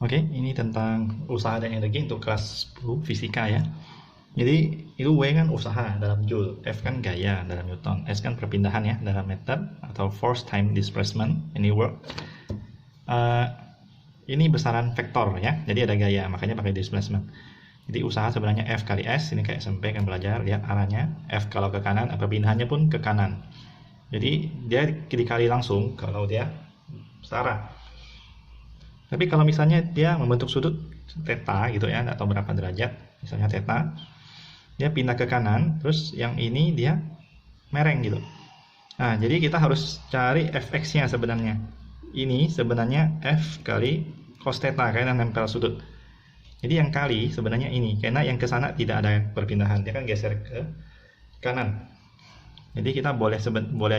Oke, ini tentang usaha dan energi untuk kelas 10 fisika ya. Jadi itu W kan usaha dalam Joule, F kan gaya dalam Newton, S kan perpindahan ya dalam meter atau force time displacement ini work. Eh, ini besaran vektor ya, jadi ada gaya makanya pakai displacement. Jadi usaha sebenarnya F kali S, ini kayak SMP kan belajar, lihat arahnya F kalau ke kanan, perpindahannya pun ke kanan. Jadi dia dikali langsung kalau dia searah. Tapi kalau misalnya dia membentuk sudut theta gitu ya, atau berapa derajat, misalnya theta, dia pindah ke kanan, terus yang ini dia mereng gitu. Nah, jadi kita harus cari fx-nya sebenarnya. Ini sebenarnya f kali cos theta karena nempel sudut. Jadi yang kali sebenarnya ini, karena yang ke sana tidak ada perpindahan, dia kan geser ke kanan. Jadi kita boleh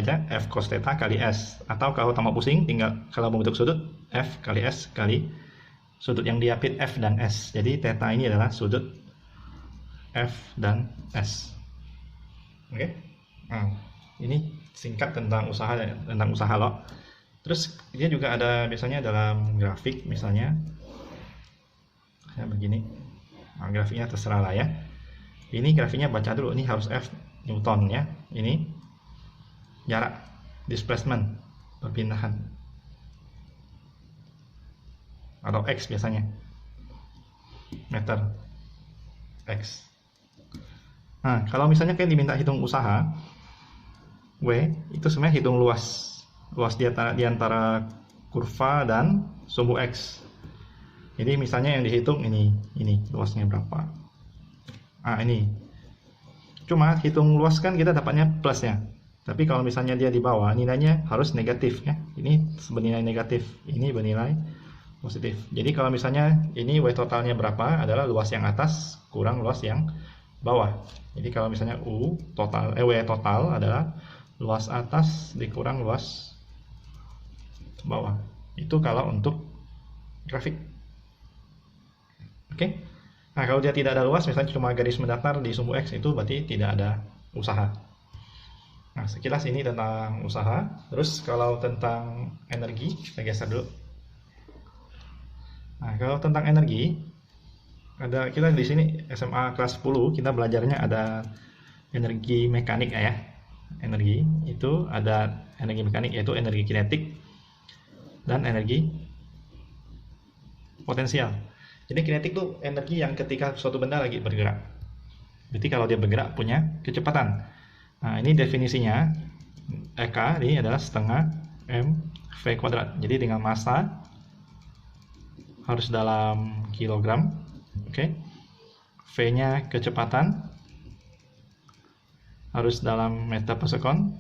aja f cos theta kali s, atau kalau tambah pusing tinggal kalau membentuk sudut f kali s kali sudut yang diapit f dan s. Jadi theta ini adalah sudut f dan s. Oke. Nah, ini singkat tentang usaha lo. Terus dia juga ada biasanya dalam grafik misalnya ya begini. Nah, grafiknya terserah lah ya. Ini grafiknya baca dulu, ini harus F Newton ya. Ini jarak, displacement, perpindahan. Atau X biasanya. Meter X. Nah, kalau misalnya kalian diminta hitung usaha W, itu sebenarnya hitung luas. Luas di antara kurva dan sumbu X. Jadi misalnya yang dihitung ini luasnya berapa. Ini. Cuma hitung luas kan kita dapatnya plusnya. Tapi kalau misalnya dia di bawah, nilainya harus negatif ya. Ini bernilai negatif, ini bernilai positif. Jadi kalau misalnya ini W totalnya berapa adalah luas yang atas kurang luas yang bawah. Jadi kalau misalnya W total adalah luas atas dikurang luas bawah. Itu kalau untuk grafik. Oke. Nah, kalau dia tidak ada luas, misalnya cuma garis mendatar di sumbu X, itu berarti tidak ada usaha. Nah, sekilas ini tentang usaha. Terus kalau tentang energi, kita geser dulu. Nah, kalau tentang energi, kita di sini SMA kelas 10, kita belajarnya ada energi mekanik ya. Energi itu ada energi mekanik yaitu energi kinetik dan energi potensial. Jadi kinetik itu energi yang ketika suatu benda lagi bergerak. Berarti kalau dia bergerak punya kecepatan. Nah, ini definisinya EK ini adalah setengah mv kuadrat. Jadi dengan massa harus dalam kilogram. Oke. V-nya kecepatan harus dalam meter per sekon.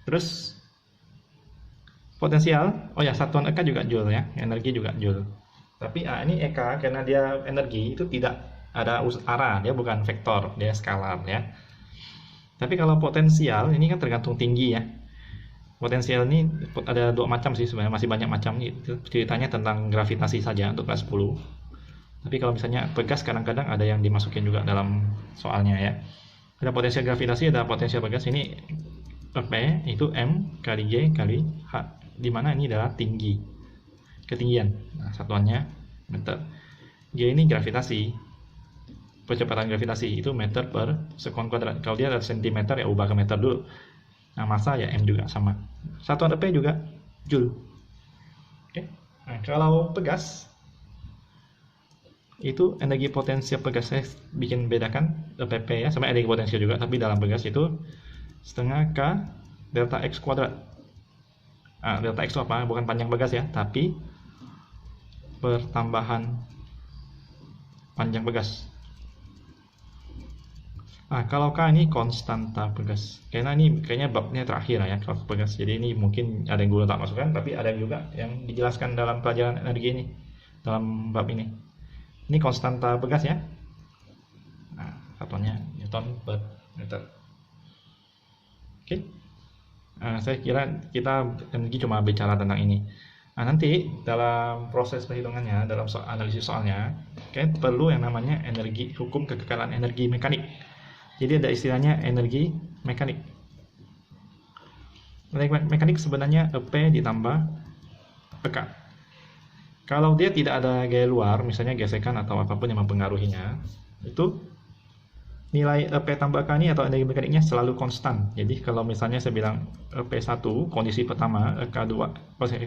Terus potensial, satuan EK juga joule ya, energi juga joule. Tapi ini EK karena dia energi itu tidak ada arah, dia bukan vektor, dia skalar ya. Tapi kalau potensial ini kan tergantung tinggi ya. Potensial ini ada dua macam sih sebenarnya, masih banyak macam gitu. Ceritanya tentang gravitasi saja untuk kelas 10. Tapi kalau misalnya pegas kadang-kadang ada yang dimasukin juga dalam soalnya ya. Ada potensial gravitasi, ada potensial pegas. Ini P itu M kali G kali H, di mana ini adalah tinggi, ketinggian. Nah, satuannya meter. G ini gravitasi, percepatan gravitasi itu meter per sekon kuadrat. Kalau dia ada sentimeter ya ubah ke meter dulu. Nah, massa ya M juga sama. Satuan P juga joule. Oke. Nah, kalau pegas itu energi potensial pegas, saya bikin bedakan PP ya, sama energi potensial juga, tapi dalam pegas itu setengah K delta X kuadrat. Delta X itu apa? Bukan panjang pegas ya, tapi pertambahan panjang pegas. Kalau K ini konstanta pegas. Karena ini kayaknya babnya terakhir ya kalau pegas. Jadi ini mungkin ada yang gue tak masukkan, tapi ada juga yang dijelaskan dalam pelajaran energi ini, dalam bab ini. Ini konstanta pegas ya. Nah, satuannya Newton per meter. Oke. Saya kira kita energi cuma bicara tentang ini. Nanti dalam proses perhitungannya, dalam analisis soalnya, perlu yang namanya energi, hukum kekekalan energi mekanik. Jadi ada istilahnya energi mekanik. Energi mekanik sebenarnya EP ditambah PK. Kalau dia tidak ada gaya luar, misalnya gesekan atau apapun yang mempengaruhinya, itu nilai P tambah K ini atau energi mekaniknya selalu konstan. Jadi kalau misalnya saya bilang P1 kondisi pertama, K2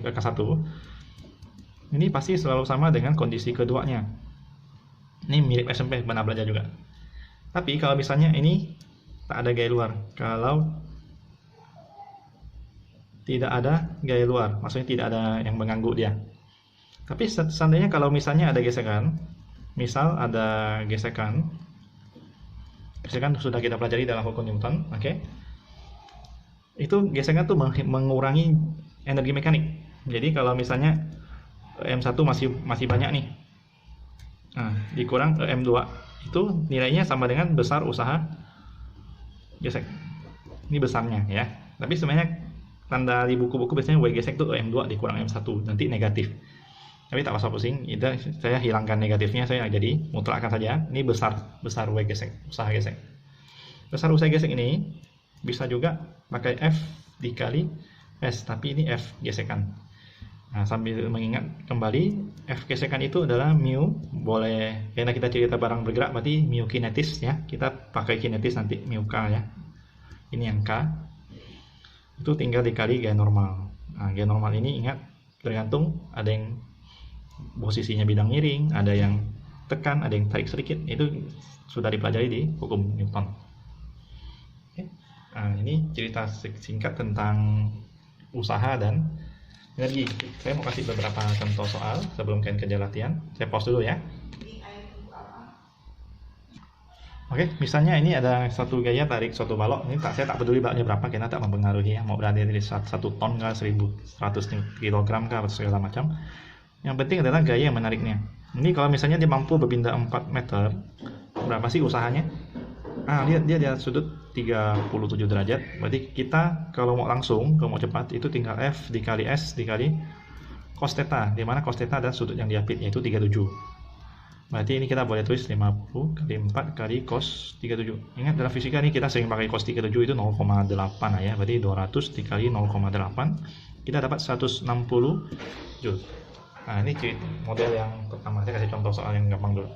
K1 ini pasti selalu sama dengan kondisi keduanya. Ini mirip SMP pernah belajar juga. Tapi kalau misalnya ini tak ada gaya luar, kalau tidak ada gaya luar, maksudnya tidak ada yang mengganggu dia. Tapi seandainya kalau misalnya ada gesekan, misal ada gesekan sudah kita pelajari dalam hukum Newton, oke? Itu gesekan tuh mengurangi energi mekanik. Jadi kalau misalnya M1 masih banyak nih, nah dikurang M2 itu nilainya sama dengan besar usaha gesek. Ini besarnya ya. Tapi sebenarnya tanda di buku-buku biasanya W gesek tuh M2 dikurang M1, nanti negatif. Tapi tak usah pusing, itu saya hilangkan negatifnya, saya jadi mutlakkan saja. Ini besar W gesek, usaha gesek. Besar usaha gesek ini bisa juga pakai F dikali S, tapi ini F gesekan. Nah, sambil mengingat kembali, F gesekan itu adalah mu, boleh, karena kita cerita barang bergerak berarti mu kinetis ya, kita pakai kinetis nanti mu K ya. Ini yang K, itu tinggal dikali gaya normal. Nah, gaya normal ini ingat, tergantung, ada yang posisinya bidang miring, ada yang tekan, ada yang tarik sedikit, itu sudah dipelajari di hukum Newton. Oke. Nah, ini cerita singkat tentang usaha dan energi. Saya mau kasih beberapa contoh soal sebelum kalian kerja latihan. Saya pause dulu ya. Oke, misalnya ini ada satu gaya tarik suatu balok. Ini saya tak peduli baloknya berapa, karena tak mempengaruhi ya. Mau berada di 1 ton kah, 1100 kg kah, atau segala macam. Yang penting adalah gaya yang menariknya. Ini kalau misalnya dia mampu berpindah 4 meter, berapa sih usahanya? Lihat dia di sudut 37 derajat. Berarti kita kalau mau langsung, kalau mau cepat, itu tinggal F dikali S dikali cos theta, di mana cos theta adalah sudut yang diapit, yaitu 37. Berarti ini kita boleh tulis 50 kali 4 kali cos 37. Ingat dalam fisika ini kita sering pakai cos 37 itu 0,8 ya. Berarti 200 dikali 0,8, kita dapat 160 Joule. Nah, ini model yang pertama. Saya kasih contoh soal yang gampang dulu.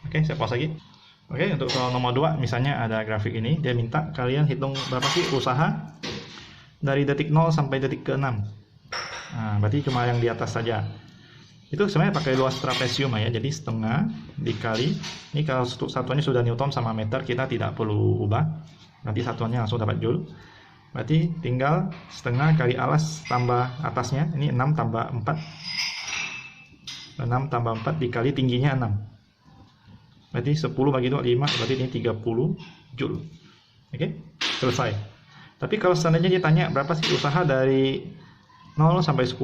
Oke, saya pause lagi. Oke, untuk soal nomor 2, misalnya ada grafik ini, dia minta kalian hitung berapa sih usaha dari detik 0 sampai detik ke-6. Nah, berarti cuma yang di atas saja. Itu sebenarnya pakai luas trapesium ya, jadi setengah dikali, ini kalau satuannya sudah Newton sama meter, kita tidak perlu ubah, nanti satuannya langsung dapat Joule. Berarti tinggal setengah kali alas tambah atasnya, ini 6 tambah 4, 6 tambah 4 dikali tingginya 6. Berarti 10 bagi 2, 5, berarti ini 30 Joule. Oke, selesai. Tapi kalau seandainya ditanya berapa sih usaha dari 0 sampai 10,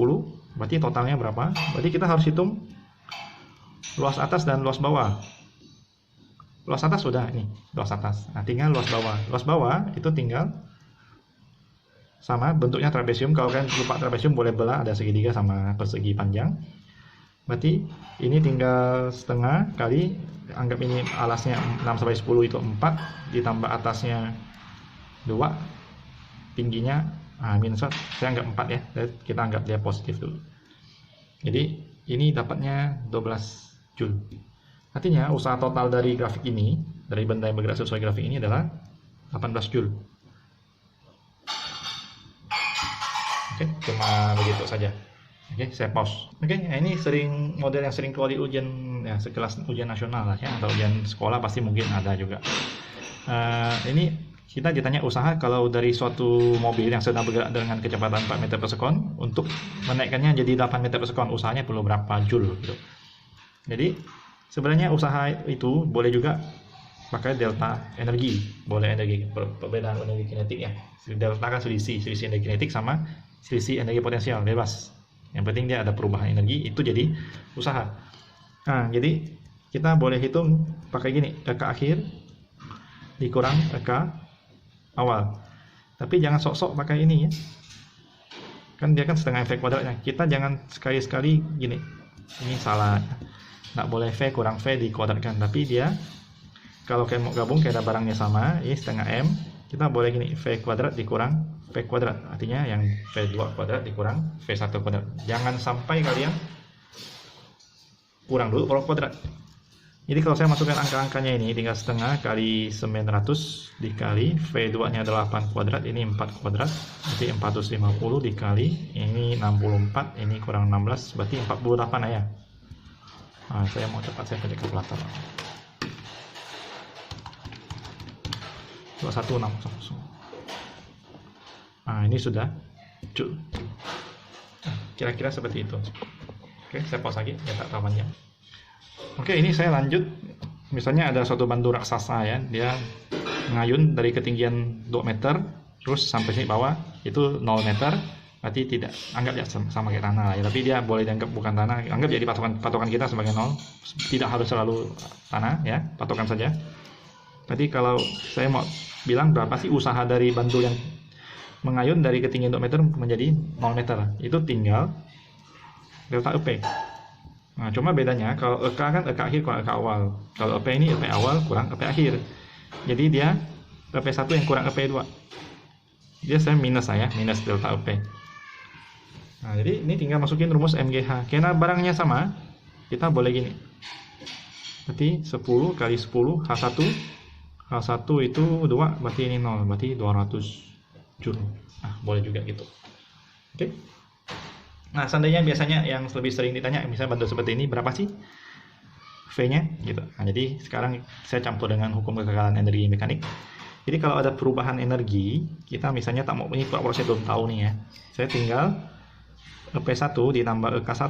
berarti totalnya berapa? Berarti kita harus hitung luas atas dan luas bawah. Luas atas sudah, ini luas atas. Nah, tinggal luas bawah. Luas bawah itu tinggal sama bentuknya trapesium. Kalau kalian lupa trapesium, boleh belah, ada segitiga sama persegi panjang. Berarti ini tinggal setengah kali, anggap ini alasnya 6 sampai 10 itu 4, ditambah atasnya 2, tingginya minus 1, saya anggap 4 ya, kita anggap dia positif dulu. Jadi ini dapatnya 12 Joule. Artinya usaha total dari grafik ini, dari benda yang bergerak sesuai grafik ini adalah 18 Joule. Oke, cuma begitu saja. Oke, saya pause. Oke, ini model yang sering keluar di ujian ya, sekelas ujian nasional lah ya, atau ujian sekolah pasti mungkin ada juga. Ini kita ditanya usaha kalau dari suatu mobil yang sedang bergerak dengan kecepatan 4 meter per sekon, untuk menaikkannya jadi 8 meter per sekon, usahanya perlu berapa Joule gitu. Jadi sebenarnya usaha itu boleh juga pakai delta energi, boleh energi, perbedaan energi kinetik ya. Delta kan selisih energi kinetik sama selisih energi potensial, bebas. Yang penting dia ada perubahan energi, itu jadi usaha. Nah, jadi kita boleh hitung pakai gini, EK akhir dikurang EK awal. Tapi jangan sok-sok pakai ini ya. Kan dia kan setengah V kuadratnya. Kita jangan sekali-sekali gini. Ini salah. Nggak boleh V kurang V dikuadratkan. Tapi dia, kalau kayak mau gabung kayak ada barangnya sama, ini setengah M, kita boleh gini, V kuadrat dikurang V kuadrat, artinya yang V2 kuadrat dikurang V1 kuadrat. Jangan sampai kalian kurang dulu baru kuadrat. Jadi kalau saya masukkan angka-angkanya ini, tinggal setengah kali 900 dikali V2 nya 8 kuadrat, ini 4 kuadrat, berarti 450 dikali ini 64, ini kurang 16, berarti 48 ya. Nah, saya mau cepat, saya pakai kalkulator. 2160. Nah, ini sudah Joule. Kira-kira seperti itu. Oke, saya pause lagi, ya tak terlalu panjang. Oke, ini saya lanjut. Misalnya ada suatu bandu raksasa ya, dia ngayun dari ketinggian 2 meter, terus sampai sini bawah itu 0 meter, berarti tidak, anggap ya sama kayak tanah lah ya, tapi dia boleh dianggap bukan tanah, anggap jadi patokan kita sebagai 0, tidak harus selalu tanah ya, patokan saja. Berarti kalau saya mau bilang berapa sih usaha dari bandu yang mengayun dari ketinggian 2 meter menjadi 0 meter, itu tinggal delta EP. Nah, cuma bedanya kalau EK kan EK akhir kurang EK awal. Kalau EP ini EP awal kurang EP akhir. Jadi dia EP1 yang kurang EP2. Dia saya minus delta EP. Nah, jadi ini tinggal masukin rumus MGH. Karena barangnya sama, kita boleh gini. Berarti 10 kali 10 H1. H1 itu 2, berarti ini 0, berarti 200 Joule. Nah, boleh juga gitu. Oke. Nah, seandainya biasanya yang lebih sering ditanya, misalnya bandu seperti ini, berapa sih V-nya? Gitu. Nah, jadi sekarang saya campur dengan hukum kekekalan energi mekanik. Jadi kalau ada perubahan energi, kita misalnya tak mau, ini saya belum tahu nih ya. Saya tinggal EP1 ditambah EK1,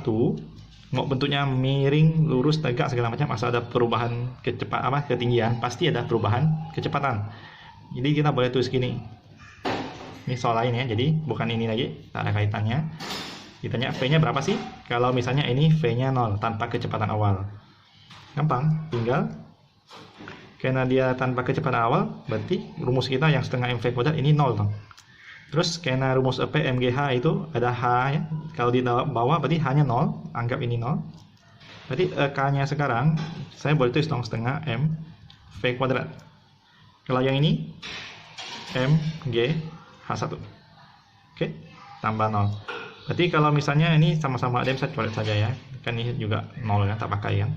mau bentuknya miring, lurus, tegak, segala macam, asal ada perubahan ketinggian, pasti ada perubahan kecepatan. Jadi kita boleh tulis gini. Ini soal lain ya, jadi bukan ini lagi, tak ada kaitannya. Ditanya V-nya berapa sih? Kalau misalnya ini V-nya 0 tanpa kecepatan awal. Gampang, tinggal karena dia tanpa kecepatan awal, berarti rumus kita yang setengah MV kuadrat ini 0 dong. Terus karena rumus EP MGH itu ada H ya. Kalau di bawah berarti H-nya 0, anggap ini 0. Berarti EK-nya sekarang saya boleh tulis dong setengah M V kuadrat. Kalau yang ini MG H1. Oke, tambah 0. Berarti kalau misalnya ini sama-sama ada, saya coret saja ya. Kan ini juga 0 kan, tak pakai kan.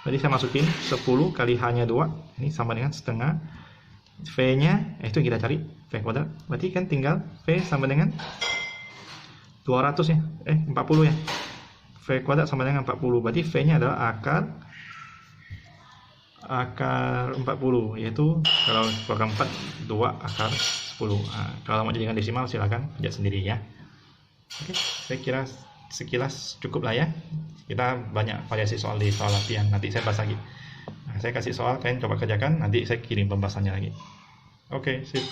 Jadi saya masukin 10 kali H-nya 2, ini sama dengan setengah V-nya, itu yang kita cari, V kuadrat. Berarti kan tinggal V sama dengan 200 ya, 40 ya. V kuadrat sama dengan 40, berarti V-nya adalah akar 40, yaitu kalau program 4, 2 akar 10. Nah, kalau mau jadikan desimal silakan lihat sendiri ya. Oke, saya kira sekilas cukup lah ya. Kita banyak variasi soal di soal latihan, nanti saya bahas lagi. Nah, saya kasih soal, kalian coba kerjakan, nanti saya kirim pembahasannya lagi. Oke, sip.